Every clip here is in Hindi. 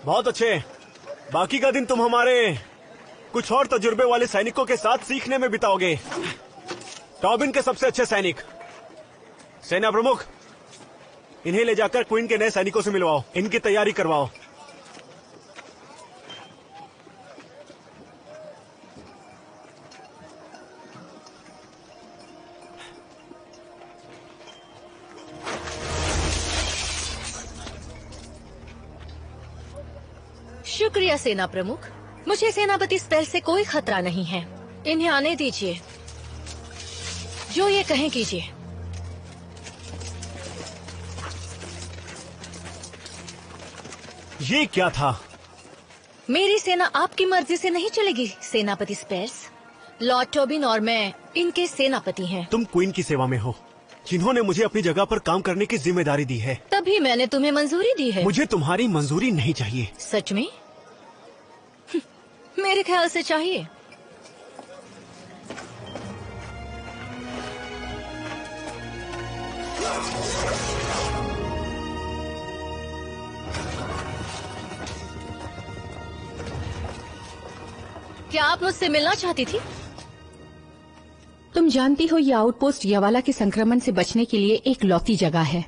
बहुत अच्छे। बाकी का दिन तुम हमारे कुछ और तजुर्बे वाले सैनिकों के साथ सीखने में बिताओगे। टॉबिन के सबसे अच्छे सैनिक, सेना प्रमुख, इन्हें ले जाकर क्वीन के नए सैनिकों से मिलवाओ, इनकी तैयारी करवाओ। शुक्रिया सेना प्रमुख, मुझे सेनापति स्पेल से कोई खतरा नहीं है। इन्हें आने दीजिए, जो ये कहें कीजिए। ये क्या था? मेरी सेना आपकी मर्जी से नहीं चलेगी सेनापति स्पेर्स। लॉर्ड टोबिन और मैं इनके सेनापति हैं। तुम क्वीन की सेवा में हो, जिन्होंने मुझे अपनी जगह पर काम करने की जिम्मेदारी दी है। तभी मैंने तुम्हें मंजूरी दी है। मुझे तुम्हारी मंजूरी नहीं चाहिए। सच में? मेरे ख्याल से चाहिए। क्या आप मुझसे मिलना चाहती थी? तुम जानती हो ये आउटपोस्ट यवाला के संक्रमण से बचने के लिए एक लौती जगह है,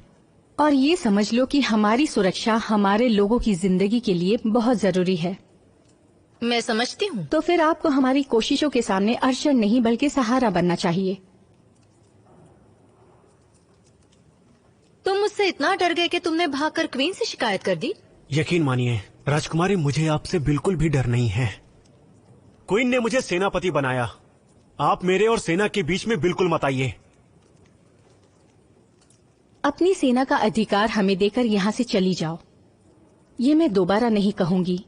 और ये समझ लो कि हमारी सुरक्षा हमारे लोगों की जिंदगी के लिए बहुत जरूरी है। मैं समझती हूँ। तो फिर आपको हमारी कोशिशों के सामने अड़चन नहीं बल्कि सहारा बनना चाहिए। तुम मुझसे इतना डर गए कि तुमने भागकर क्वीन से शिकायत कर दी? यकीन मानिए राजकुमारी, मुझे आपसे बिल्कुल भी डर नहीं है। क्वीन ने मुझे सेनापति बनाया। आप मेरे और सेना के बीच में बिल्कुल मत आइए। अपनी सेना का अधिकार हमें देकर यहाँ से चली जाओ, ये मैं दोबारा नहीं कहूंगी।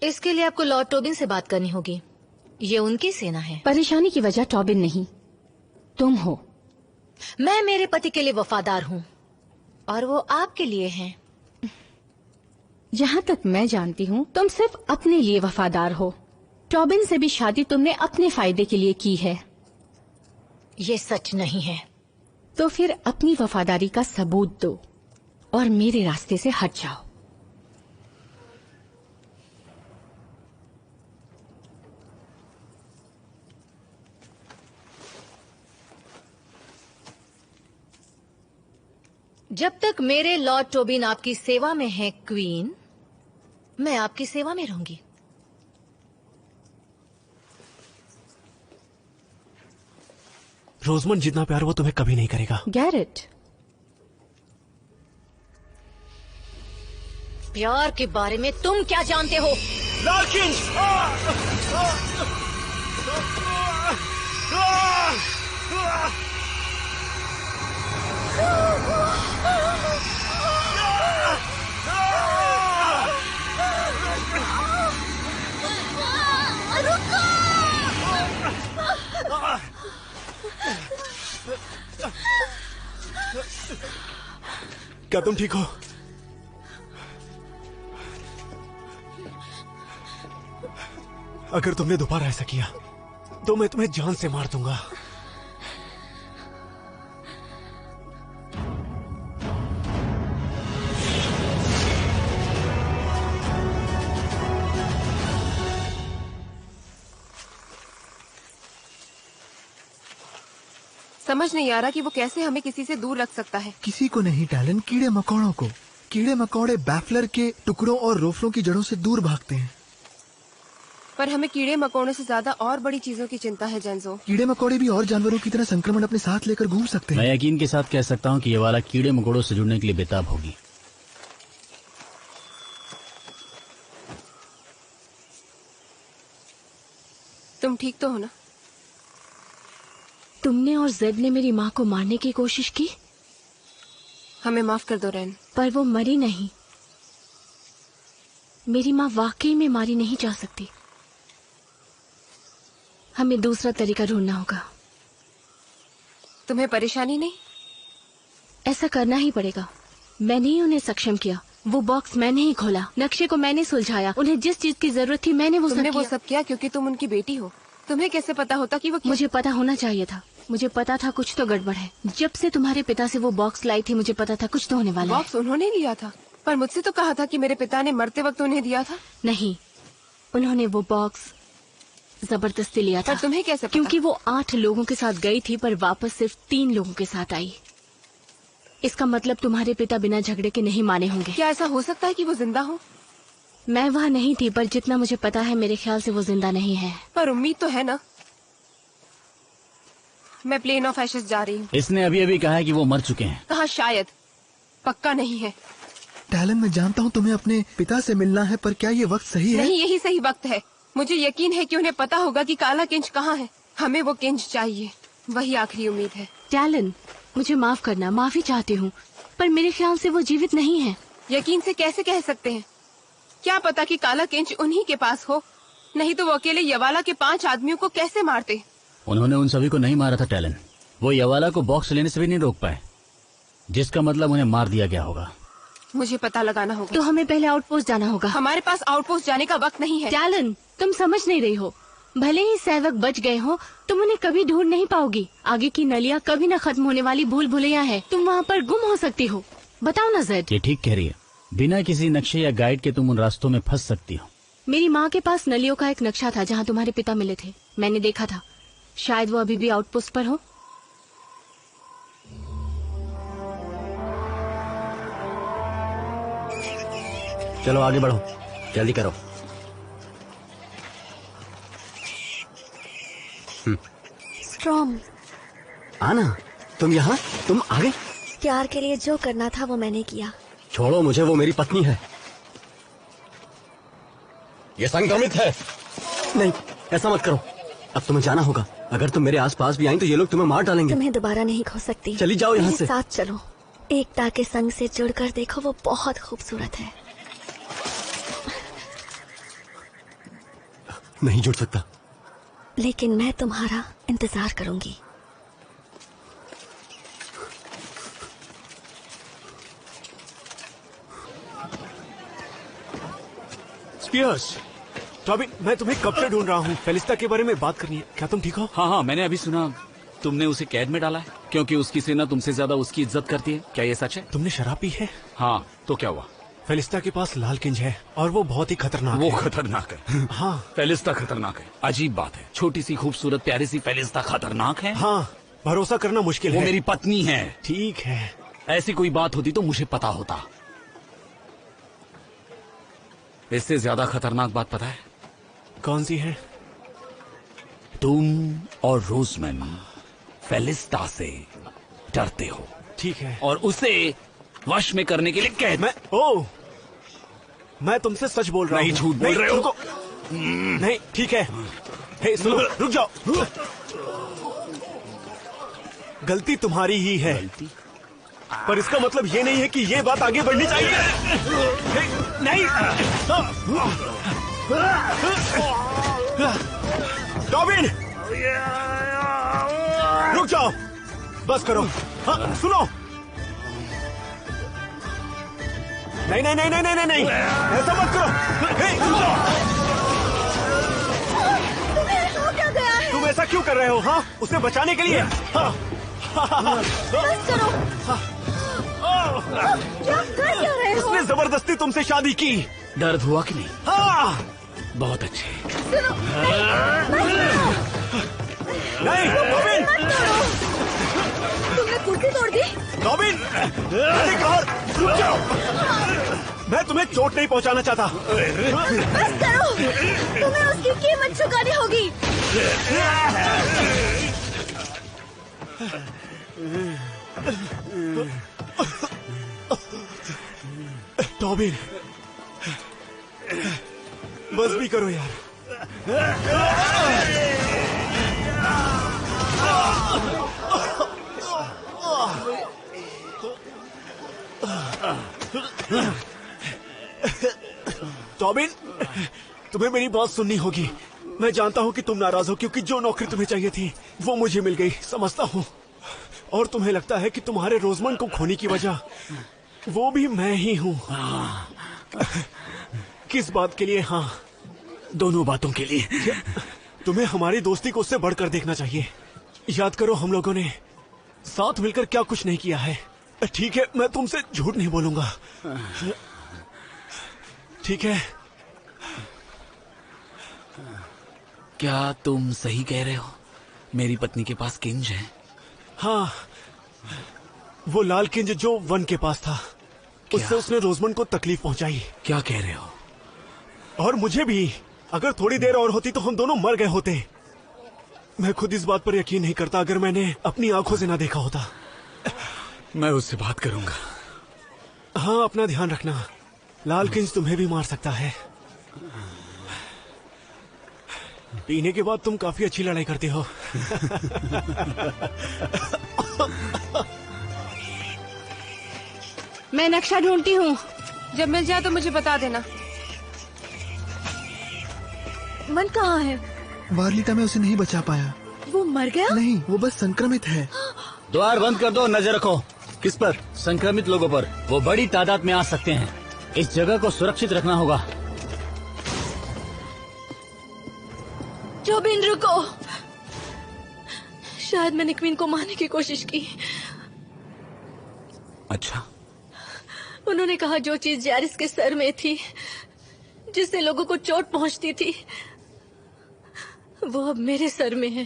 इसके लिए आपको लॉर्ड टोबिन से बात करनी होगी, ये उनकी सेना है। परेशानी की वजह टॉबिन नहीं, तुम हो। मैं मेरे पति के लिए वफादार हूँ और वो आपके लिए हैं। जहाँ तक मैं जानती हूँ तुम सिर्फ अपने लिए वफादार हो। टॉबिन से भी शादी तुमने अपने फायदे के लिए की है। ये सच नहीं है। तो फिर अपनी वफादारी का सबूत दो और मेरे रास्ते से हट जाओ। जब तक मेरे लॉर्ड टोबिन आपकी सेवा में है क्वीन, मैं आपकी सेवा में रहूंगी। रोजमन जितना प्यार वो तुम्हें कभी नहीं करेगा। गैरेट, प्यार के बारे में तुम क्या जानते हो? लार्किन! क्या तुम ठीक हो? अगर तुमने दोबारा ऐसा किया तो मैं तुम्हें जान से मार दूंगा। समझ नहीं आ रहा कि वो कैसे हमें किसी से दूर रख सकता है। किसी को नहीं टैलन, कीड़े मकोड़ों को। कीड़े मकोड़े बैफलर के टुकड़ों और रोफलों की जड़ों से दूर भागते हैं। पर हमें कीड़े मकोड़ों से ज्यादा और बड़ी चीजों की चिंता है जेंजो। कीड़े मकोड़े भी और जानवरों की तरह संक्रमण अपने साथ लेकर घूम सकते हैं। मैं यकीन के साथ कह सकता हूँ कि ये वाला कीड़े मकोड़ों से जुड़ने के लिए बेताब होगी। तुम ठीक तो हो ना? तुमने और जेड ने मेरी माँ को मारने की कोशिश की। हमें माफ कर दो रैन। पर वो मरी नहीं। मेरी माँ वाकई में मारी नहीं जा सकती। हमें दूसरा तरीका ढूंढना होगा। तुम्हें परेशानी नहीं? ऐसा करना ही पड़ेगा। मैंने ही उन्हें सक्षम किया। वो बॉक्स मैंने ही खोला, नक्शे को मैंने सुलझाया, उन्हें जिस चीज की जरूरत थी मैंने वो सब किया क्योंकि तुम उनकी बेटी हो। तुम्हें कैसे पता होता कि वो मुझे पता होना चाहिए था। मुझे पता था कुछ तो गड़बड़ है। जब से तुम्हारे पिता से वो बॉक्स लाई थी मुझे पता था कुछ तो होने वाला है। बॉक्स उन्होंने लिया था? पर मुझसे तो कहा था कि मेरे पिता ने मरते वक्त उन्हें दिया था। नहीं, उन्होंने वो बॉक्स जबरदस्ती लिया था। पर तुम्हें कैसे पता? क्योंकि वो 8 लोगों के साथ गई थी पर वापस सिर्फ 3 लोगों के साथ आई। इसका मतलब तुम्हारे पिता बिना झगड़े के नहीं माने होंगे। क्या ऐसा हो सकता है कि वो जिंदा हो? मैं वहाँ नहीं थी, पर जितना मुझे पता है मेरे ख्याल से वो जिंदा नहीं है। पर उम्मीद तो है ना। मैं प्लेन ऑफ एशेस जा रही हूँ। इसने अभी अभी कहा है कि वो मर चुके हैं। कहा शायद, पक्का नहीं है। टैलन, मैं जानता हूँ तुम्हें अपने पिता से मिलना है, पर क्या ये वक्त सही है? नहीं, यही सही वक्त है। मुझे यकीन है कि उन्हें पता होगा कि काला किंच कहाँ है। हमें वो किंच चाहिए, वही आखिरी उम्मीद है। टैलन, मुझे माफ करना, माफी चाहती हूँ, पर मेरे ख्याल से वो जीवित नहीं है। यकीन से कैसे कह सकते हैं? क्या पता कि काला किंच उन्हीं के पास हो, नहीं तो वो अकेले यवाला के 5 आदमियों को कैसे मारते। उन्होंने उन सभी को नहीं मारा था टैलन। वो यवाला को बॉक्स लेने से भी नहीं रोक पाए, जिसका मतलब उन्हें मार दिया गया होगा। मुझे पता लगाना होगा। तो हमें पहले आउटपोस्ट जाना होगा। हमारे पास आउटपोस्ट जाने का वक्त नहीं है। टैलन, तुम समझ नहीं रही हो। भले ही सेवक बच गए हो, तुम उन्हें कभी ढूंढ नहीं पाओगी। आगे की नलियाँ कभी न खत्म होने वाली भूल भुलैया है। तुम वहाँ पर गुम हो सकती हो। बताओ ना ज़ेड। ये ठीक कह रही है। बिना किसी नक्शे या गाइड के तुम उन रास्तों में फंस सकती हो। मेरी माँ के पास नलियों का एक नक्शा था जहाँ तुम्हारे पिता मिले थे। मैंने देखा था। शायद वो अभी भी आउटपोस्ट पर हो। चलो आगे बढ़ो, जल्दी करो। स्ट्रॉम, आना, तुम यहाँ, तुम आगे। प्यार के लिए जो करना था वो मैंने किया। छोड़ो मुझे, वो मेरी पत्नी है। ये संक्रमित है। नहीं, ऐसा मत करो। अब तुम्हें जाना होगा। अगर तुम मेरे आसपास भी आई तो ये लोग तुम्हें मार डालेंगे। तुम्हें दोबारा नहीं खो सकती। चली जाओ यहाँ मेरे से। साथ चलो। एकता के संग से जुड़कर देखो, वो बहुत खूबसूरत है। नहीं जुड़ सकता। लेकिन मैं तुम्हारा इंतजार करूंगी। स्पियर्स, टॉबिन, मैं तुम्हें कब से ढूंढ रहा हूँ। फेलिस्ता के बारे में बात करनी है। क्या तुम ठीक हो? हाँ, मैंने अभी सुना तुमने उसे कैद में डाला है क्योंकि उसकी सेना तुमसे ज्यादा उसकी इज्जत करती है। क्या ये सच है? तुमने शराब पी है? हाँ, तो क्या हुआ? फेलिस्ता के पास लाल किंज है और वो बहुत ही खतरनाक वो है। खतरनाक है। हाँ, फेलिस्ता खतरनाक है। अजीब बात है, छोटी सी खूबसूरत प्यारी सी फेलिस्ता खतरनाक है। हाँ, भरोसा करना मुश्किल वो है। मेरी पत्नी है। ठीक है। ऐसी कोई बात होती तो मुझे पता होता। इससे ज्यादा खतरनाक बात पता है? कौन सी है? तुम और रोजमैन फेलिस्ता से डरते हो। ठीक है। और उसे वश में करने के लिए कैद। मैं तुमसे सच बोल रहा हूँ। नहीं, झूठ बोल रहे हो। नहीं, ठीक है। हे, सुनो, रुक जाओ। गलती तुम्हारी ही है, पर इसका मतलब ये नहीं है कि ये बात आगे बढ़नी चाहिए। नहीं, टॉबिन, रुक जाओ, बस करो। हाँ, सुनो। नहीं नहीं नहीं नहीं नहीं नहीं, ऐसा मत करो। रुक जाओ। तुम ऐसा क्यों कर रहे हो? हाँ, उसे बचाने के लिए। हाँ, बस करो। क्या कर रहे हो? उसने जबरदस्ती तुमसे शादी की। दर्द हुआ कि नहीं? हाँ, बहुत अच्छे। सुनो, नहीं, टॉबिन, तुमने कुर्सी तोड़ दी। टॉबिन, रुक जाओ। मैं तुम्हें चोट नहीं पहुंचाना चाहता। बस करो, तुम्हें उसकी कीमत चुकानी होगी। टॉबिन, बस भी करो यार। टॉबिन, तुम्हें मेरी बात सुननी होगी। मैं जानता हूँ कि तुम नाराज हो क्योंकि जो नौकरी तुम्हें चाहिए थी वो मुझे मिल गई, समझता हूँ। और तुम्हें लगता है कि तुम्हारे रोजमन को खोने की वजह वो भी मैं ही हूँ। किस बात के लिए? हाँ, दोनों बातों के लिए। तुम्हें हमारी दोस्ती को उससे बढ़कर देखना चाहिए। याद करो, हम लोगों ने साथ मिलकर क्या कुछ नहीं किया है। ठीक है, मैं तुमसे झूठ नहीं बोलूंगा। ठीक है। क्या तुम सही कह रहे हो? मेरी पत्नी के पास किंज है। हाँ, वो लाल किंज जो वन के पास था, उससे उसने रोजमंड को तकलीफ पहुंचाई। क्या कह रहे हो? और मुझे भी। अगर थोड़ी देर और होती तो हम दोनों मर गए होते। मैं खुद इस बात पर यकीन नहीं करता अगर मैंने अपनी आंखों से ना देखा होता। मैं उससे बात करूंगा। हाँ, अपना ध्यान रखना। लाल किंज तुम्हें भी मार सकता है। पीने के बाद तुम काफी अच्छी लड़ाई करते हो। मैं नक्शा ढूंढती हूँ। जब मिल जाए तो मुझे बता देना। मन कहाँ है? वारलीटा में उसे नहीं बचा पाया। वो मर गया? नहीं, वो बस संक्रमित है। द्वार बंद कर दो, नजर रखो। किस पर? संक्रमित लोगों पर। वो बड़ी तादाद में आ सकते हैं। इस जगह को सुरक्षित रखना होगा। टोबिन रुको। शायद मैंने क्वीन को मारने की कोशिश की। अच्छा, उन्होंने कहा जो चीज जैरिस के सर में थी, जिससे लोगों को चोट पहुंचती थी, वो अब मेरे सर में है।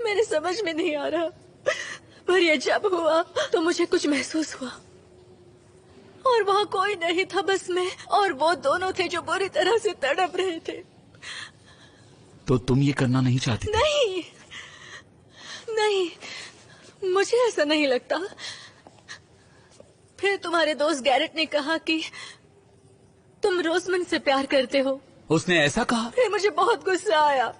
मेरे समझ में नहीं आ रहा, पर ये जब हुआ तो मुझे कुछ महसूस हुआ। और वहां कोई नहीं था, बस मैं और वो दोनों थे जो बुरी तरह से तड़प रहे थे। तो तुम ये करना नहीं चाहती? नहीं, नहीं, मुझे ऐसा नहीं लगता। फिर तुम्हारे दोस्त गैरेट ने कहा कि तुम रोजमंड से प्यार करते हो। उसने ऐसा कहा? फिर मुझे बहुत गुस्सा आया।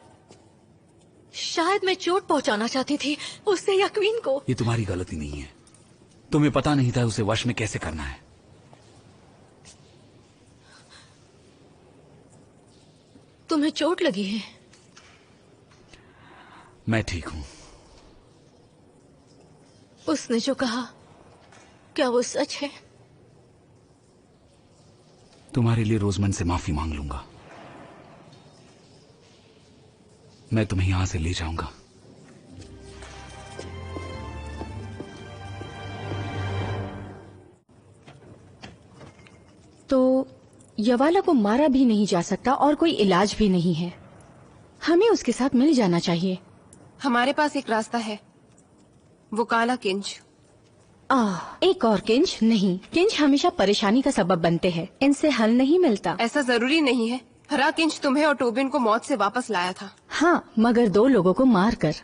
शायद मैं चोट पहुंचाना चाहती थी उससे या क्वीन को। ये तुम्हारी गलती नहीं है। तुम्हें पता नहीं था उसे वश में कैसे करना है। तुम्हें चोट लगी है? मैं ठीक हूं। उसने जो कहा, क्या वो सच है? तुम्हारे लिए रोजमंड से माफी मांग लूंगा। मैं तुम्हें यहां से ले जाऊंगा। तो यवाला को मारा भी नहीं जा सकता और कोई इलाज भी नहीं है। हमें उसके साथ मिल जाना चाहिए। हमारे पास एक रास्ता है, वो काला किंज। एक और किंज नहीं। किंज हमेशा परेशानी का सबब बनते हैं, इनसे हल नहीं मिलता। ऐसा जरूरी नहीं है। हरा किंज तुम्हें और टोबिन को मौत से वापस लाया था। हाँ, मगर 2 लोगों को मार कर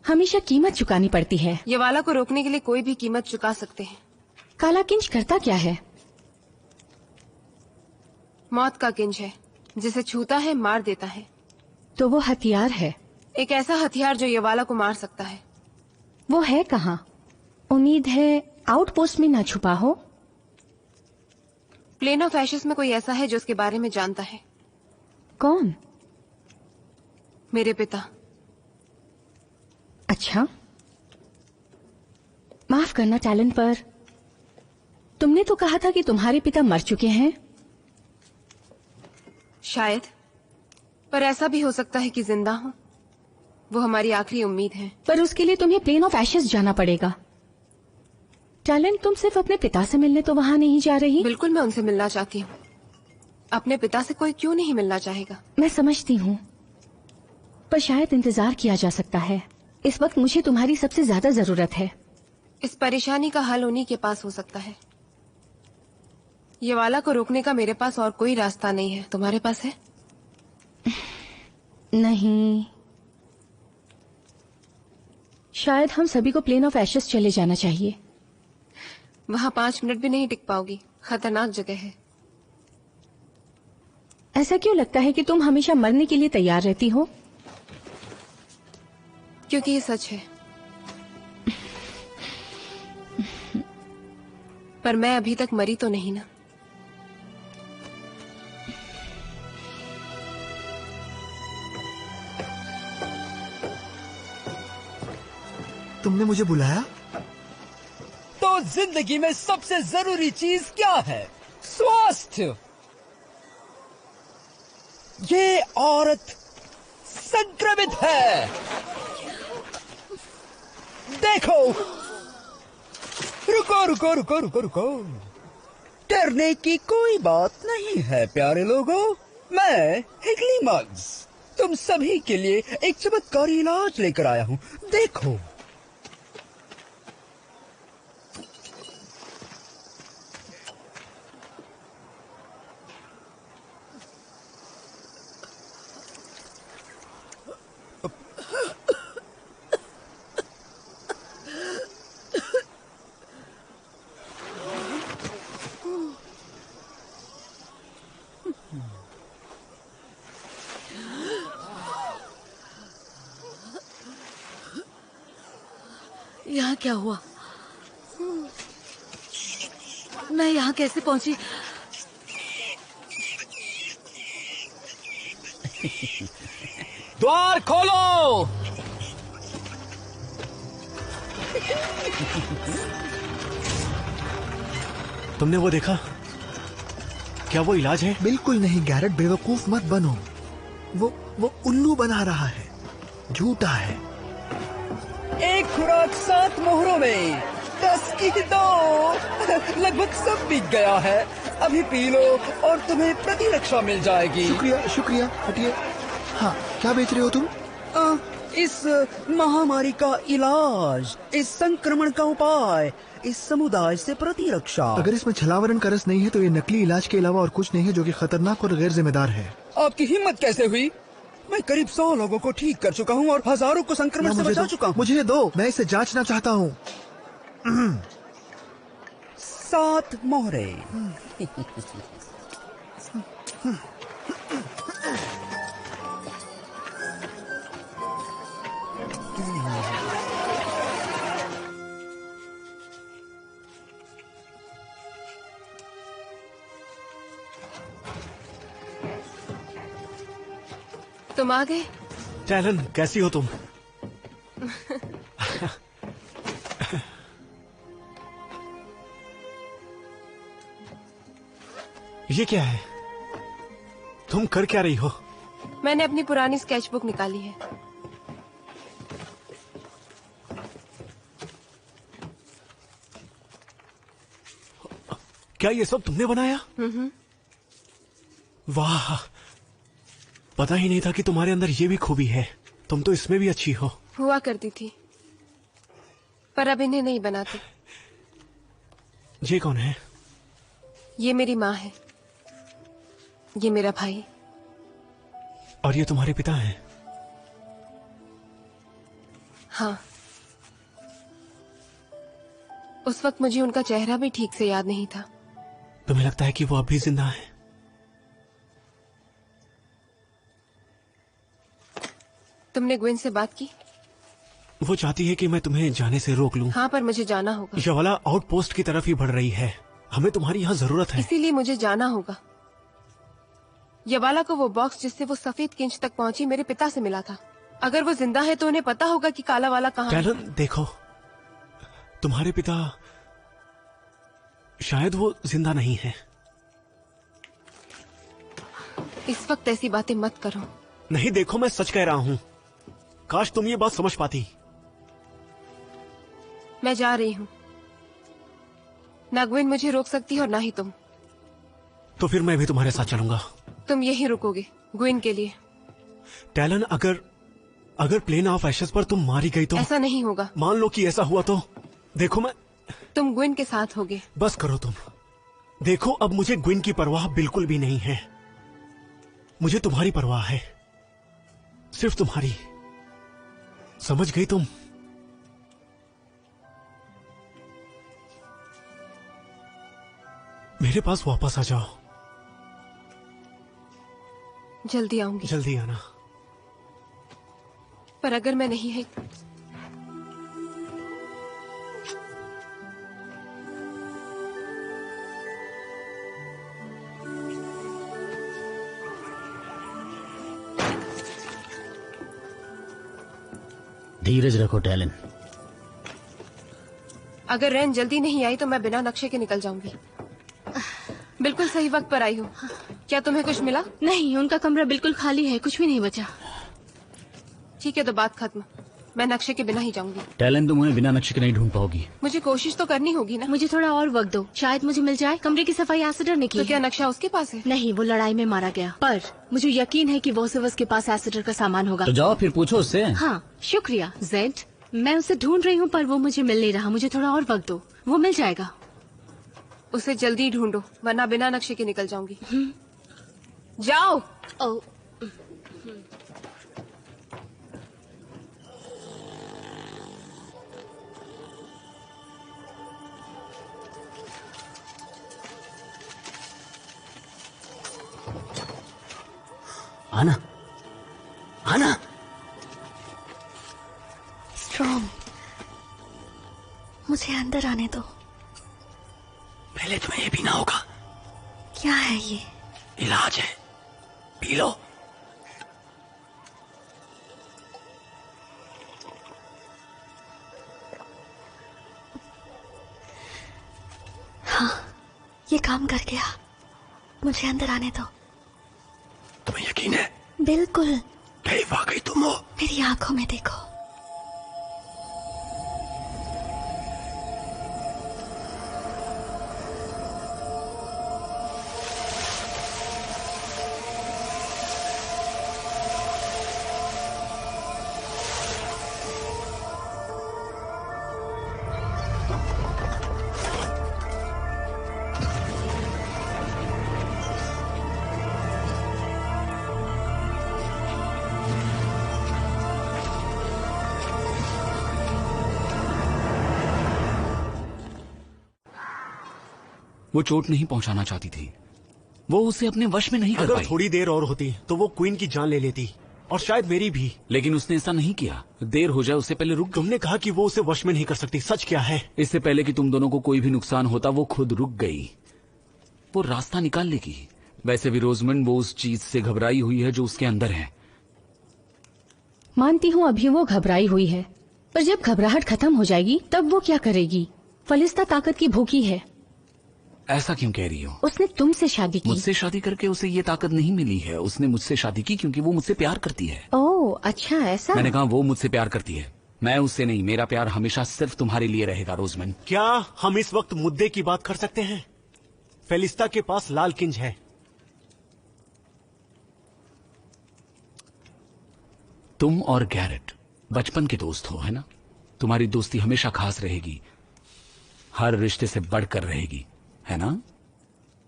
हमेशा कीमत चुकानी पड़ती है। यवाला को रोकने के लिए कोई भी कीमत चुका सकते हैं। काला किंज करता क्या है? मौत का किंज है, जिसे छूता है मार देता है। तो वो हथियार है, एक ऐसा हथियार जो यवाला को मार सकता है। वो है कहाँ? उम्मीद है आउटपोस्ट में ना छुपा हो। प्लेन ऑफ एशेस में कोई ऐसा है जो उसके बारे में जानता है। कौन? मेरे पिता। अच्छा, माफ करना टैलन, पर तुमने तो कहा था कि तुम्हारे पिता मर चुके हैं। शायद, पर ऐसा भी हो सकता है कि जिंदा हो। वो हमारी आखिरी उम्मीद है। पर उसके लिए तुम्हें प्लेन ऑफ एशेस जाना पड़ेगा। टैलेंट, तुम सिर्फ अपने पिता से मिलने तो वहाँ नहीं जा रही? बिल्कुल, मैं उनसे मिलना चाहती हूँ। अपने पिता से कोई क्यों नहीं मिलना चाहेगा? मैं समझती हूँ, पर शायद इंतजार किया जा सकता है। इस वक्त मुझे तुम्हारी सबसे ज्यादा जरूरत है। इस परेशानी का हल उन्हीं के पास हो सकता है। यवाला को रोकने का मेरे पास और कोई रास्ता नहीं है। तुम्हारे पास है? नहीं, शायद हम सभी को प्लेन ऑफ एशेस चले जाना चाहिए। वहाँ 5 मिनट भी नहीं टिक पाओगी। खतरनाक जगह है। ऐसा क्यों लगता है कि तुम हमेशा मरने के लिए तैयार रहती हो? क्योंकि ये सच है। पर मैं अभी तक मरी तो नहीं ना। तुमने मुझे बुलाया? तो जिंदगी में सबसे जरूरी चीज क्या है? स्वास्थ्य। ये औरत संक्रमित है। देखो, रुको रुको रुको रुको रुको। डरने की कोई बात नहीं है प्यारे लोगों। मैं हिगली मग्स तुम सभी के लिए एक चमत्कारी इलाज लेकर आया हूँ। देखो। यहाँ क्या हुआ? मैं यहाँ कैसे पहुंची? द्वार खोलो। तुमने वो देखा? क्या वो इलाज है? बिल्कुल नहीं गैरेट, बेवकूफ मत बनो। वो उल्लू बना रहा है, झूठा है। एक खुराक 7 मोहरों में 10 की 2। लगभग सब बिक गया है। अभी पी लो और तुम्हें प्रतिरक्षा मिल जाएगी। शुक्रिया शुक्रिया, हटिए। हाँ, क्या बेच रहे हो तुम? इस महामारी का इलाज, इस संक्रमण का उपाय, इस समुदाय से प्रतिरक्षा। अगर इसमें छलावरण का रस नहीं है तो ये नकली इलाज के अलावा और कुछ नहीं है, जो कि खतरनाक और गैर जिम्मेदार है। आपकी हिम्मत कैसे हुई? मैं करीब 100 लोगों को ठीक कर चुका हूँ और हजारों को संक्रमण से बचा चुका हूँ। मुझे दो, मैं इसे जांचना चाहता हूँ। 7 मोहरे। तुम आ गए? टैलन, कैसी हो तुम? ये क्या है? तुम कर क्या रही हो? मैंने अपनी पुरानी स्केच बुक निकाली है। क्या ये सब तुमने बनाया? वाह, पता ही नहीं था कि तुम्हारे अंदर ये भी खूबी है। तुम तो इसमें भी अच्छी हो। हुआ करती थी, पर अब इन्हें नहीं बनाती। ये कौन है? ये मेरी माँ है, ये मेरा भाई, और ये तुम्हारे पिता हैं? हाँ। उस वक्त मुझे उनका चेहरा भी ठीक से याद नहीं था। तुम्हें लगता है कि वो अब भी जिंदा है? तुमने ग्वेन से बात की? वो चाहती है कि मैं तुम्हें जाने से रोक लूं। हाँ, पर मुझे जाना होगा। यवाला आउटपोस्ट की तरफ ही बढ़ रही है। हमें तुम्हारी यहाँ जरूरत है। इसीलिए मुझे जाना होगा। यवाला को वो बॉक्स जिससे वो सफेद किंच तक पहुंची मेरे पिता से मिला था। अगर वो जिंदा है तो उन्हें पता होगा कि काला वाला कहाँ है। टैलन, देखो, तुम्हारे पिता शायद वो जिंदा नहीं है। इस वक्त ऐसी बातें मत करो। नहीं, देखो, मैं सच कह रहा हूँ। काश तुम ये बात समझ पाती। मैं जा रही हूँ। ना ग्वेन मुझे रोक सकती और ना ही तुम। तो फिर मैं भी तुम्हारे साथ चलूंगा। तुम यहीं रुकोगे ग्वेन के लिए? टैलन, अगर प्लेन ऑफ एशेस पर तुम मारी गई तो? ऐसा नहीं होगा। मान लो कि ऐसा हुआ तो? देखो, मैं तुम ग्वेन के साथ होगे। बस करो तुम। देखो, अब मुझे ग्वेन की परवाह बिल्कुल भी नहीं है। मुझे तुम्हारी परवाह है, सिर्फ तुम्हारी। समझ गई तुम? मेरे पास वापस आ जाओ। जल्दी आऊंगी। जल्दी आना। पर अगर मैं नहीं है? धीरज रखो टैलन। अगर रैन जल्दी नहीं आई तो मैं बिना नक्शे के निकल जाऊंगी। बिल्कुल सही वक्त पर आई हूँ। क्या तुम्हें कुछ मिला? नहीं, उनका कमरा बिल्कुल खाली है, कुछ भी नहीं बचा। ठीक है, तो बात खत्म। मैं नक्शे के बिना ही जाऊंगी। टैलेंट तुम उन्हें बिना नक्शे के नहीं ढूंढ पाओगी। मुझे कोशिश तो करनी होगी ना। मुझे थोड़ा और वक्त दो, शायद मुझे मिल जाए। कमरे की सफाई एसिडर ने की तो है। क्या नक्शा उसके पास है? नहीं, वो लड़ाई में मारा गया, पर मुझे यकीन है कि वो सिर्फ उसके पास एसिडर का सामान होगा। तो जाओ फिर पूछो उससे। हाँ शुक्रिया जेड, मैं उसे ढूंढ रही हूँ पर वो मुझे मिल नहीं रहा। मुझे थोड़ा और वक्त दो, वो मिल जाएगा। उसे जल्दी ढूंढो वरना बिना नक्शे के निकल जाऊंगी। जाओ। ओ, आना आना। स्ट्रॉन्ग, मुझे अंदर आने दो। पहले तुम्हें ये पीना होगा। क्या है ये? इलाज है, पी लो। हाँ, ये काम कर गया। मुझे अंदर आने दो। तुम्हें यकीन है? बिल्कुल। क्या ये वाकई तुम हो? मेरी आंखों में देखो। वो चोट नहीं पहुंचाना चाहती थी, वो उसे अपने वश में नहीं कर अगर पाई। थोड़ी देर और होती तो वो क्वीन की जान ले लेती और शायद मेरी भी। लेकिन उसने ऐसा नहीं किया। देर हो जाए उससे पहले रुक गई। तुमने कहा कि वो उसे वश में नहीं कर सकती, सच क्या है? इससे पहले कि तुम दोनों को कोई भी नुकसान होता वो खुद रुक गई। वो रास्ता निकाल लेगी। वैसे भी रोजमंड वो उस चीज से घबराई हुई है जो उसके अंदर है। मानती हूँ अभी वो घबराई हुई है, पर जब घबराहट खत्म हो जाएगी तब वो क्या करेगी? फलिस्ता ताकत की भूखी है। ऐसा क्यों कह रही हो? उसने तुमसे शादी की। मुझसे शादी करके उसे ये ताकत नहीं मिली है। उसने मुझसे शादी की क्योंकि वो मुझसे प्यार करती है। ओह अच्छा, ऐसा? मैंने कहा वो मुझसे प्यार करती है, मैं उससे नहीं। मेरा प्यार हमेशा सिर्फ तुम्हारे लिए रहेगा रोजमंड। क्या हम इस वक्त मुद्दे की बात कर सकते हैं? फेलिस्ता के पास लाल किंज है। तुम और गैरेट बचपन के दोस्त हो, है ना? तुम्हारी दोस्ती हमेशा खास रहेगी, हर रिश्ते से बढ़कर रहेगी, है ना?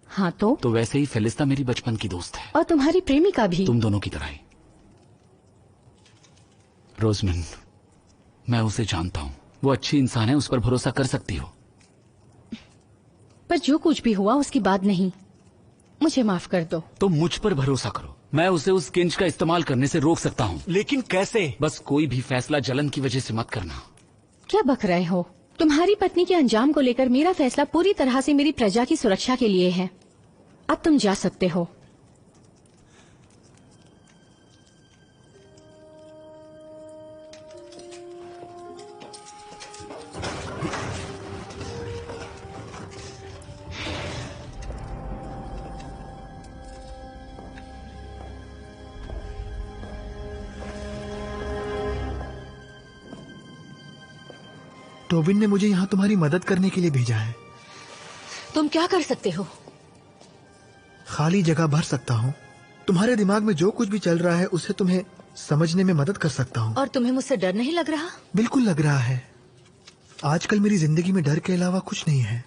हाँ तो वैसे ही फेलिस्ता मेरी बचपन की दोस्त है। और तुम्हारी प्रेमिका भी। तुम दोनों की तरह ही। रोजमंड, मैं उसे जानता हूँ, वो अच्छी इंसान है, उस पर भरोसा कर सकती हो। पर जो कुछ भी हुआ उसकी बात नहीं, मुझे माफ कर दो। तो मुझ पर भरोसा करो, मैं उसे उस किंज का इस्तेमाल करने से रोक सकता हूँ। लेकिन कैसे? बस कोई भी फैसला जलन की वजह से मत करना। क्या बक रहे हो? तुम्हारी पत्नी के अंजाम को लेकर मेरा फैसला पूरी तरह से मेरी प्रजा की सुरक्षा के लिए है। अब तुम जा सकते हो। टोबिन ने मुझे यहाँ तुम्हारी मदद करने के लिए भेजा है। तुम क्या कर सकते हो? खाली जगह भर सकता हूँ। तुम्हारे दिमाग में जो कुछ भी चल रहा है उसे तुम्हें समझने में मदद कर सकता हूँ। और तुम्हें मुझसे डर नहीं लग रहा? बिल्कुल लग रहा है। आजकल मेरी जिंदगी में डर के अलावा कुछ नहीं है।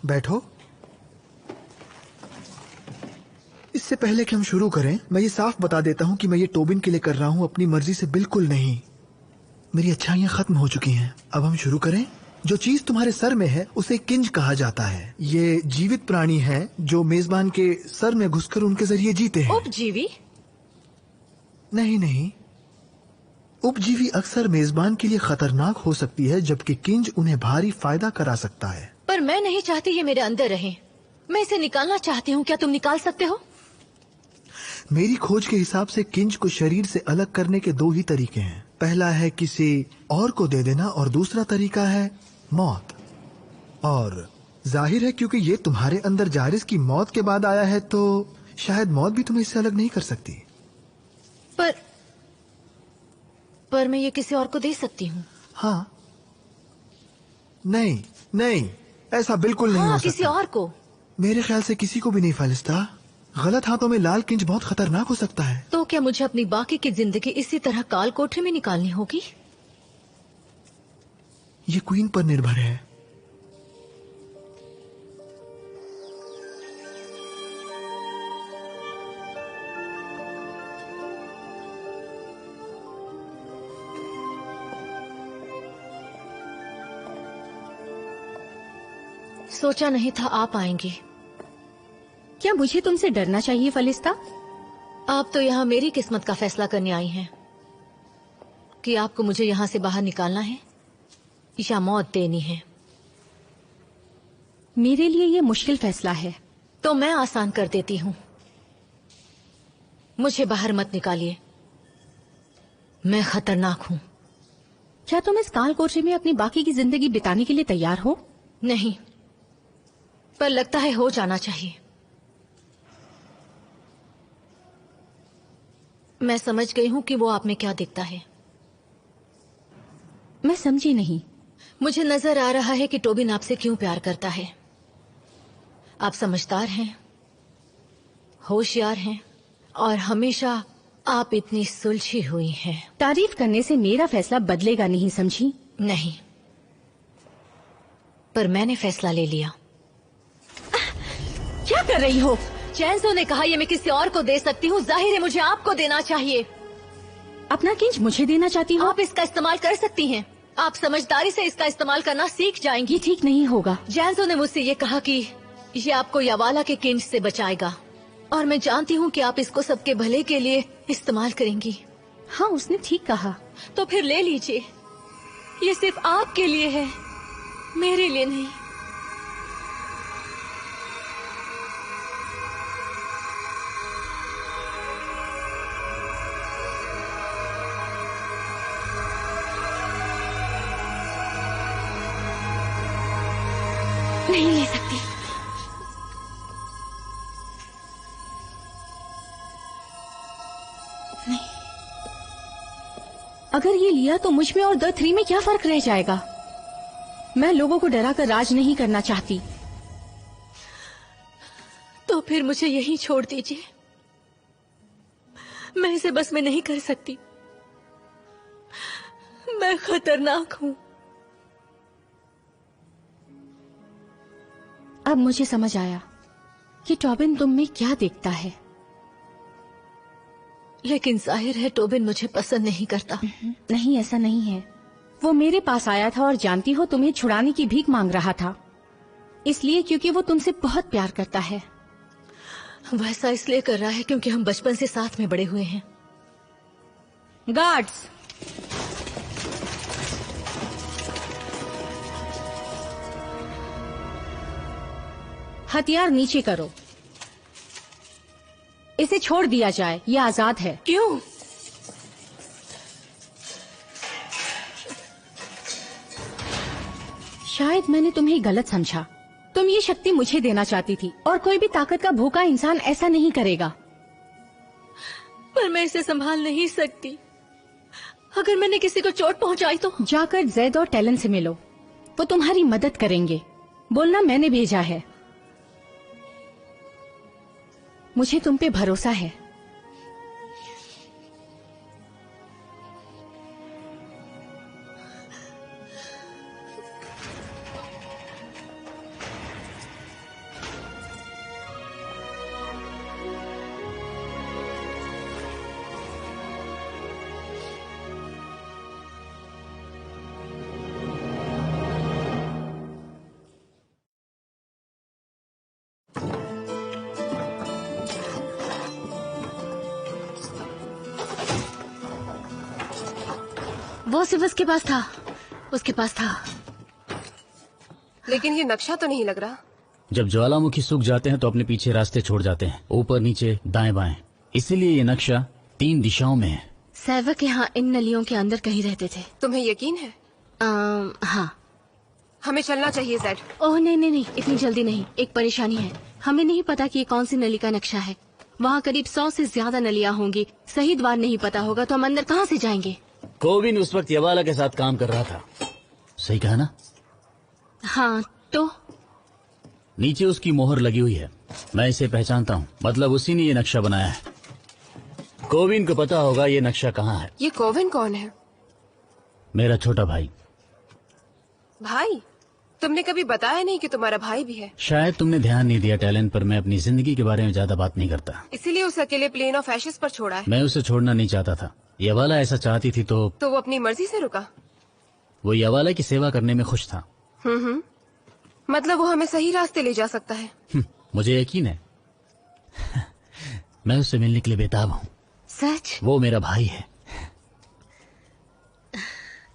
बैठो। इससे पहले कि हम शुरू करें, मैं ये साफ बता देता हूँ कि मैं ये टोबिन के लिए कर रहा हूँ, अपनी मर्जी से बिल्कुल नहीं। मेरी अच्छाइयाँ खत्म हो चुकी हैं। अब हम शुरू करें। जो चीज तुम्हारे सर में है उसे किंज कहा जाता है। ये जीवित प्राणी है जो मेजबान के सर में घुसकर उनके जरिए जीते हैं। उपजीवी? नहीं, उपजीवी अक्सर मेजबान के लिए खतरनाक हो सकती है, जबकि किंज उन्हें भारी फायदा करा सकता है। पर मैं नहीं चाहती ये मेरे अंदर रहे। मैं इसे निकालना चाहती हूँ। क्या तुम निकाल सकते हो? मेरी खोज के हिसाब से किंज को शरीर से अलग करने के दो ही तरीके हैं। पहला है किसी और को दे देना और दूसरा तरीका है मौत। और जाहिर है क्योंकि ये तुम्हारे अंदर जारिस की मौत के बाद आया है, तो शायद मौत भी तुम्हें इससे अलग नहीं कर सकती। पर पर मैं ये किसी और को दे सकती हूँ। हाँ, नहीं नहीं, ऐसा बिल्कुल नहीं हाँ, हो किसी सकता। और को। मेरे ख्याल से किसी को भी नहीं फालिस्ता। गलत हाथों में लाल किंच बहुत खतरनाक हो सकता है। तो क्या मुझे अपनी बाकी की जिंदगी इसी तरह काल कोठरी में निकालनी होगी? ये क्वीन पर निर्भर है। सोचा नहीं था आप आएंगे। क्या मुझे तुमसे डरना चाहिए फलिस्ता? आप तो यहाँ मेरी किस्मत का फैसला करने आई हैं कि आपको मुझे यहाँ से बाहर निकालना है या मौत देनी है। मेरे लिए ये मुश्किल फैसला है। तो मैं आसान कर देती हूँ। मुझे बाहर मत निकालिए, मैं खतरनाक हूँ। क्या तुम इस काल कोठरी में अपनी बाकी की जिंदगी बिताने के लिए तैयार हो? नहीं, पर लगता है हो जाना चाहिए। मैं समझ गई हूँ कि वो आप में क्या दिखता है। मैं समझी नहीं। मुझे नजर आ रहा है कि टोबिन आपसे क्यों प्यार करता है। आप समझदार हैं, होशियार हैं और हमेशा आप इतनी सुलझी हुई हैं। तारीफ करने से मेरा फैसला बदलेगा नहीं, समझी? नहीं, पर मैंने फैसला ले लिया। क्या कर रही हो? चैंसो ने कहा ये मैं किसी और को दे सकती हूँ, जाहिर है मुझे आपको देना चाहिए। अपना किंच मुझे देना चाहती हो? आप इसका इस्तेमाल कर सकती हैं। आप समझदारी से इसका इस्तेमाल करना सीख जाएंगी। ये ठीक नहीं होगा। जैंसो ने मुझसे ये कहा कि ये आपको यवाला के किंच से बचाएगा और मैं जानती हूँ कि आप इसको सबके भले के लिए इस्तेमाल करेंगी। हाँ, उसने ठीक कहा। तो फिर ले लीजिए, ये सिर्फ आपके लिए है, मेरे लिए नहीं। नहीं ले सकती। नहीं। अगर ये लिया तो मुझ में और द थ्री में क्या फर्क रह जाएगा? मैं लोगों को डरा कर राज नहीं करना चाहती। तो फिर मुझे यहीं छोड़ दीजिए। मैं इसे बस में नहीं कर सकती। मैं खतरनाक हूँ। अब मुझे समझ आया कि टोबिन तुम में क्या देखता है। लेकिन जाहिर है टोबिन मुझे पसंद नहीं करता। नहीं, ऐसा नहीं है। वो मेरे पास आया था और जानती हो तुम्हें छुड़ाने की भीख मांग रहा था, इसलिए क्योंकि वो तुमसे बहुत प्यार करता है। वैसा इसलिए कर रहा है क्योंकि हम बचपन से साथ में बड़े हुए हैं। गार्ड्स, हथियार नीचे करो। इसे छोड़ दिया जाए, ये आजाद है। क्यों? शायद मैंने तुम्हें गलत समझा। तुम ये शक्ति मुझे देना चाहती थी और कोई भी ताकत का भूखा इंसान ऐसा नहीं करेगा। पर मैं इसे संभाल नहीं सकती। अगर मैंने किसी को चोट पहुंचाई तो? जाकर जैद और टैलन से मिलो, वो तुम्हारी मदद करेंगे। बोलना मैंने भेजा है। मुझे तुम पे भरोसा है। वो सिर्फ उसके पास था, उसके पास था। लेकिन ये नक्शा तो नहीं लग रहा। जब ज्वालामुखी सूख जाते हैं तो अपने पीछे रास्ते छोड़ जाते हैं, ऊपर नीचे दाएं बाएं। इसीलिए ये नक्शा 3 दिशाओं में है। सैवक यहाँ इन नलियों के अंदर कहीं रहते थे। तुम्हें यकीन है? हाँ। हमें चलना चाहिए ज़ैड। ओह नहीं नहीं नहीं, इतनी जल्दी नहीं। एक परेशानी है, हमें नहीं पता कि ये कौन सी नली का नक्शा है। वहाँ करीब 100 से ज्यादा नलियाँ होंगी। सही द्वार नहीं पता होगा तो हम अंदर कहाँ से जाएंगे? कोविन उस वक्त यवाला के साथ काम कर रहा था, सही कहा ना? हाँ तो नीचे उसकी मोहर लगी हुई है, मैं इसे पहचानता हूँ, मतलब उसी ने ये नक्शा बनाया है। कोविन को पता होगा ये नक्शा कहाँ है। ये कोविन कौन है? मेरा छोटा भाई। भाई? तुमने कभी बताया नहीं कि तुम्हारा भाई भी है। शायद तुमने ध्यान नहीं दिया टैलेंट पर, मैं अपनी जिंदगी के बारे में ज्यादा बात नहीं करता। इसीलिए उसे अकेले प्लेन ऑफ एशेस पर छोड़ा है। मैं उसे छोड़ना नहीं चाहता था, यवाला ऐसा चाहती थी तो वो अपनी मर्जी से रुका? वो यवाला की सेवा करने में खुश था। मतलब वो हमें सही रास्ते ले जा सकता है। मुझे यकीन है। मैं उससे मिलने के लिए बेताब हूँ। सच? वो मेरा भाई है।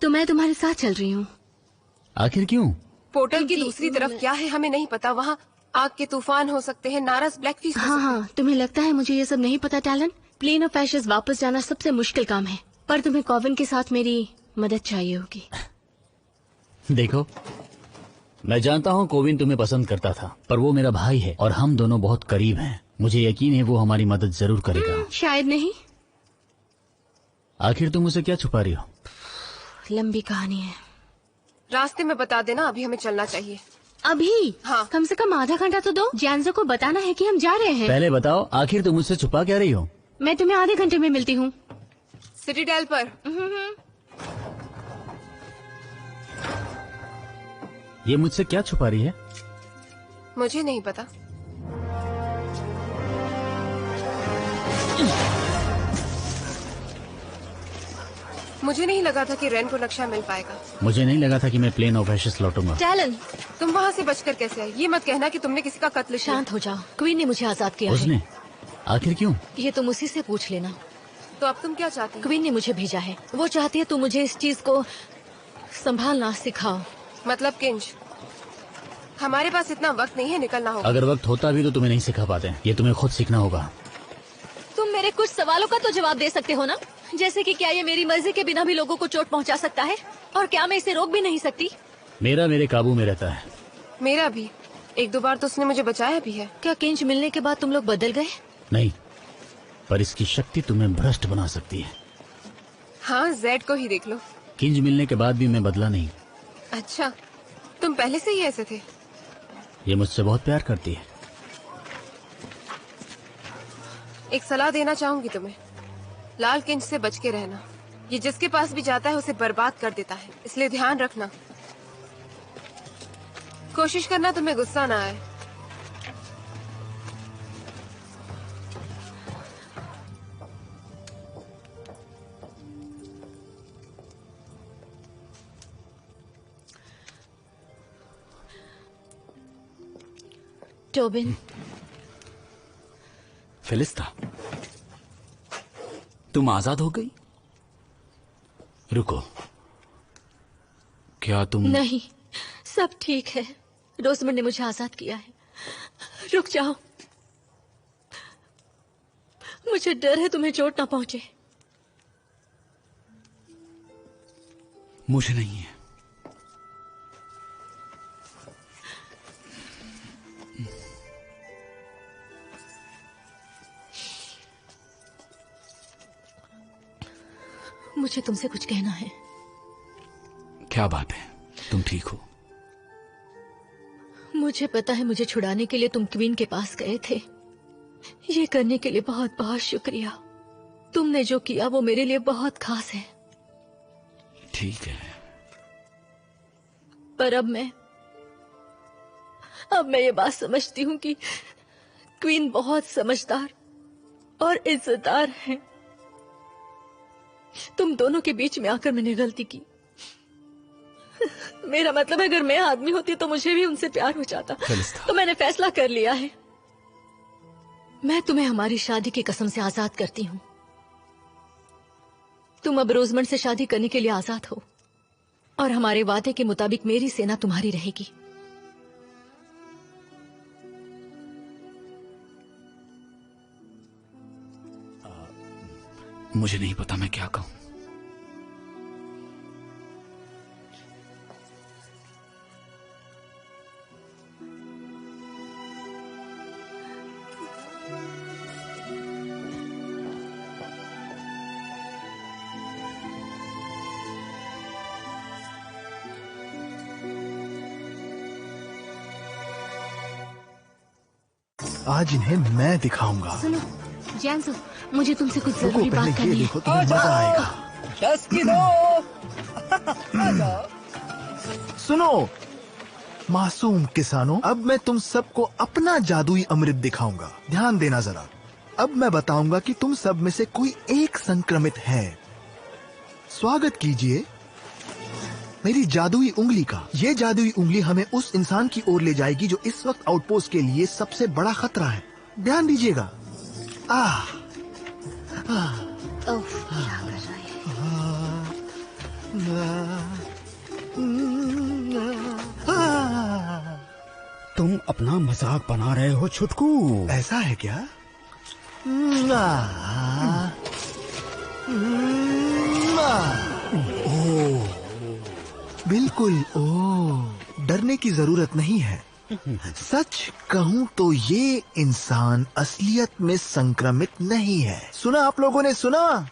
तो मैं तुम्हारे साथ चल रही हूँ। आखिर क्यों? पोर्टल की दूसरी तरफ क्या है हमें नहीं पता। वहाँ आग के तूफान हो सकते हैं, नाराज ब्लैकफिश। हाँ, तुम्हें लगता है मुझे ये सब नहीं पता टैलेंट? प्लेन ऑफ एशेस वापस जाना सबसे मुश्किल काम है, पर तुम्हें कोविन के साथ मेरी मदद चाहिए होगी। देखो, मैं जानता हूँ कोविन तुम्हें पसंद करता था, पर वो मेरा भाई है और हम दोनों बहुत करीब हैं। मुझे यकीन है वो हमारी मदद जरूर करेगा। शायद नहीं। आखिर तुम उसे क्या छुपा रही हो? लंबी कहानी है। रास्ते में बता देना, अभी हमें चलना चाहिए। अभी? हाँ। कम से कम आधा घंटा तो दो। जैनजो को बताना है कि हम जा रहे हैं। पहले बताओ, आखिर तुम मुझसे छुपा क्या रही हो? मैं तुम्हें आधे घंटे में मिलती हूँ। सिटीडेल पर। ये मुझसे क्या छुपा रही है? मुझे नहीं पता। मुझे नहीं लगा था कि रेन को नक्शा मिल पाएगा। मुझे नहीं लगा था कि मैं प्लेन ऑफ एशेस लौटूंगा। टैलन, तुम वहाँ से बचकर कैसे आई? ये मत कहना कि तुमने किसी का कत्ल। शांत हो जाओ। क्वीन ने मुझे आजाद किया है। उसने? आखिर क्यों? ये तुम उसी से पूछ लेना। तो अब तुम क्या चाहती हो? क्वीन ने मुझे भेजा है। वो चाहती है तुम मुझे इस चीज को संभालना सिखाओ। मतलब किंज, हमारे पास इतना वक्त नहीं है, निकलना होगा। अगर वक्त होता भी तो तुम्हें नहीं सिखा पाते, ये तुम्हें खुद सीखना होगा। तुम मेरे कुछ सवालों का तो जवाब दे सकते हो ना, जैसे कि क्या ये मेरी मर्जी के बिना भी लोगों को चोट पहुंचा सकता है, और क्या मैं इसे रोक भी नहीं सकती? मेरा मेरे काबू में रहता है। मेरा भी। एक दो बार तो उसने मुझे बचाया भी है। क्या किंज मिलने के बाद तुम लोग बदल गए? नहीं, पर इसकी शक्ति तुम्हें भ्रष्ट बना सकती है। हाँ, जेड को ही देख लो। किंज मिलने के बाद भी मैं बदला नहीं। अच्छा, तुम पहले से ही ऐसे थे? ये मुझसे बहुत प्यार करती है। एक सलाह देना चाहूंगी तुम्हें, लाल किंज से बच के रहना। ये जिसके पास भी जाता है उसे बर्बाद कर देता है, इसलिए ध्यान रखना। कोशिश करना तुम्हें गुस्सा ना आए। टोबिन। फिलिस्ता, तुम आजाद हो गई? रुको, क्या तुम? नहीं, सब ठीक है। रोजमंड ने मुझे आजाद किया है। रुक जाओ, मुझे डर है तुम्हें चोट ना पहुंचे। मुझे नहीं है। मुझे तुमसे कुछ कहना है। क्या बात है? तुम ठीक हो? मुझे पता है मुझे छुड़ाने के लिए तुम क्वीन के पास गए थे। ये करने के लिए बहुत बहुत शुक्रिया। तुमने जो किया वो मेरे लिए बहुत खास है। ठीक है, पर अब मैं ये बात समझती हूँ कि क्वीन बहुत समझदार और इज्जतदार है। तुम दोनों के बीच में आकर मैंने गलती की। मेरा मतलब है, अगर मैं आदमी होती तो मुझे भी उनसे प्यार हो जाता। तो मैंने फैसला कर लिया है, मैं तुम्हें हमारी शादी की कसम से आजाद करती हूँ। तुम अब रोजमंड से शादी करने के लिए आजाद हो, और हमारे वादे के मुताबिक मेरी सेना तुम्हारी रहेगी। मुझे नहीं पता मैं क्या कहूं। आज इन्हें मैं दिखाऊंगा। सुनो जैंसो, मुझे तुमसे कुछ रुको, जरूरी पहले बात ये करनी है। देखो, तुम्हें मजा आएगा। सुनो मासूम किसानों, अब मैं तुम सबको अपना जादुई अमृत दिखाऊंगा। ध्यान देना जरा। अब मैं बताऊंगा कि तुम सब में से कोई एक संक्रमित है। स्वागत कीजिए मेरी जादुई उंगली का। ये जादुई उंगली हमें उस इंसान की ओर ले जाएगी जो इस वक्त आउटपोस्ट के लिए सबसे बड़ा खतरा है। ध्यान दीजिएगा। तुम अपना मजाक बना रहे हो छुटकू? ऐसा है क्या? बिल्कुल। डरने की जरूरत नहीं है। सच कहूं तो ये इंसान असलियत में संक्रमित नहीं है। सुना आप लोगों ने? सुना?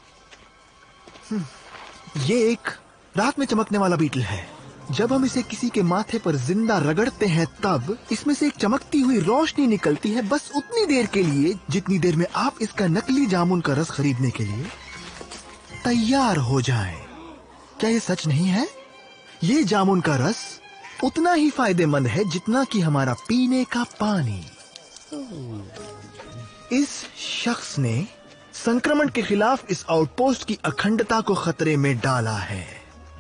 ये एक रात में चमकने वाला बीटल है। जब हम इसे किसी के माथे पर जिंदा रगड़ते हैं तब इसमें से एक चमकती हुई रोशनी निकलती है, बस उतनी देर के लिए जितनी देर में आप इसका नकली जामुन का रस खरीदने के लिए तैयार हो जाएं। क्या ये सच नहीं है? ये जामुन का रस उतना ही फायदेमंद है जितना कि हमारा पीने का पानी। इस शख्स ने संक्रमण के खिलाफ इस आउटपोस्ट की अखंडता को खतरे में डाला है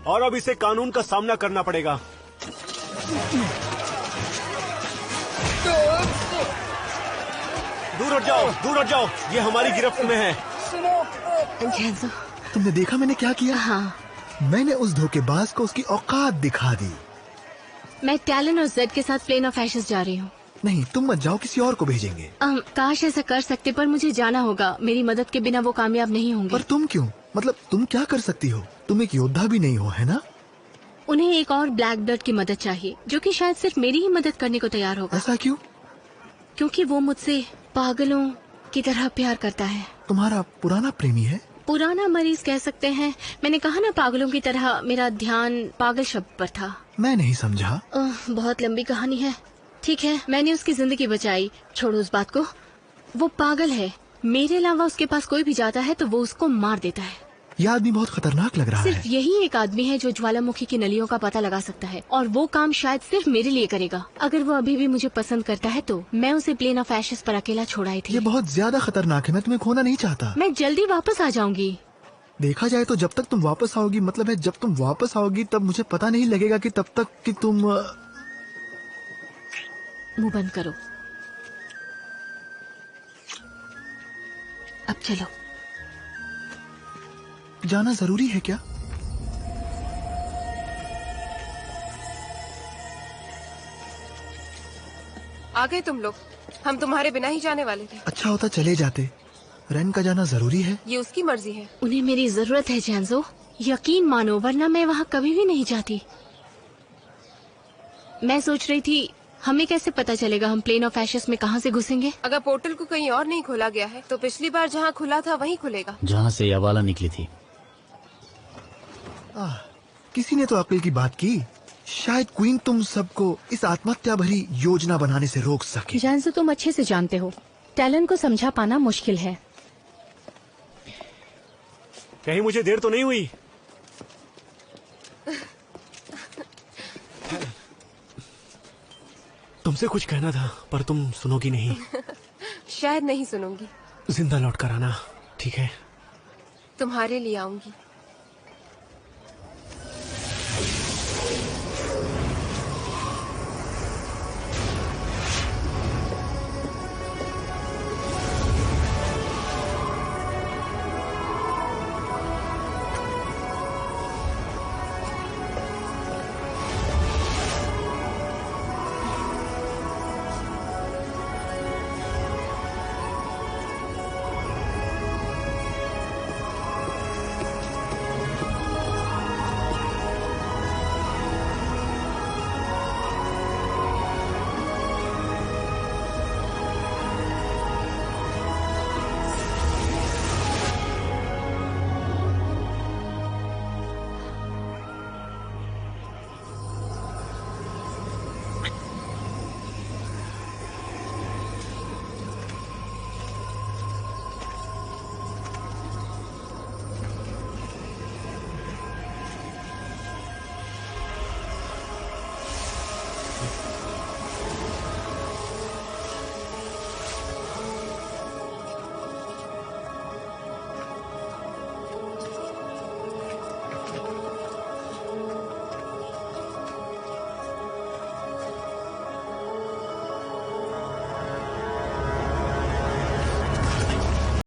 और अब इसे कानून का सामना करना पड़ेगा। दूर हट जाओ, दूर हट जाओ, ये हमारी गिरफ्त में है। जैंसो, तुमने देखा मैंने क्या किया? हाँ, मैंने उस धोखेबाज को उसकी औकात दिखा दी। मैं टैलन और जेड के साथ प्लेन ऑफ एशेस जा रही हूँ। नहीं, तुम मत जाओ, किसी और को भेजेंगे। काश ऐसा कर सकते, पर मुझे जाना होगा। मेरी मदद के बिना वो कामयाब नहीं होंगे। पर तुम क्यों? मतलब तुम क्या कर सकती हो? तुम एक योद्धा भी नहीं हो, है ना? उन्हें एक और ब्लैक ब्लड की मदद चाहिए, जो कि शायद सिर्फ मेरी ही मदद करने को तैयार होगा। ऐसा क्यों? क्योंकि वो मुझसे पागलों की तरह प्यार करता है। तुम्हारा पुराना प्रेमी है? पुराना मरीज कह सकते हैं। मैंने कहा ना, पागलों की तरह। मेरा ध्यान पागल शब्द पर था। मैं नहीं समझा। बहुत लंबी कहानी है। ठीक है, मैंने उसकी जिंदगी बचाई। छोड़ो उस बात को। वो पागल है। मेरे अलावा उसके पास कोई भी जाता है तो वो उसको मार देता है। यह आदमी बहुत खतरनाक लग रहा है। सिर्फ यही एक आदमी है जो ज्वालामुखी की नलियों का पता लगा सकता है, और वो काम शायद सिर्फ मेरे लिए करेगा। अगर वो अभी भी मुझे पसंद करता है तो मैं उसे प्लेन ऑफ एशेस पर अकेला छोड़ आई थी। ये बहुत ज्यादा खतरनाक है। मैं तुम्हें खोना नहीं चाहता। मैं जल्दी वापस आ जाऊंगी। देखा जाए तो जब तक तुम वापस आओगी, मतलब है जब तुम वापस आओगी तब मुझे पता नहीं लगेगा कि तब तक कि तुम। मुंह बंद करो। अब चलो। जाना जरूरी है क्या? आ गए तुम लोग। हम तुम्हारे बिना ही जाने वाले थे। अच्छा होता चले जाते। रैन का जाना जरूरी है। ये उसकी मर्जी है। उन्हें मेरी जरूरत है जैंसो, यकीन मानो, वरना मैं वहाँ कभी भी नहीं जाती। मैं सोच रही थी, हमें कैसे पता चलेगा हम प्लेन ऑफ एशेस में कहाँ से घुसेंगे? अगर पोर्टल को कहीं और नहीं खोला गया है तो पिछली बार जहाँ खुला था वहीं खुलेगा। जहाँ से यवाला निकली थी। किसी ने तो अक्ल की बात की। शायद क्वीन तुम सबको इस आत्महत्या भरी योजना बनाने से रोक सके। जैंसो, तुम अच्छे से जानते हो, टैलन को समझा पाना मुश्किल है। कहीं मुझे देर तो नहीं हुई? तुमसे कुछ कहना था पर तुम सुनोगी नहीं। शायद नहीं सुनूंगी। जिंदा लौट कर आना, ठीक है? तुम्हारे लिए आऊंगी।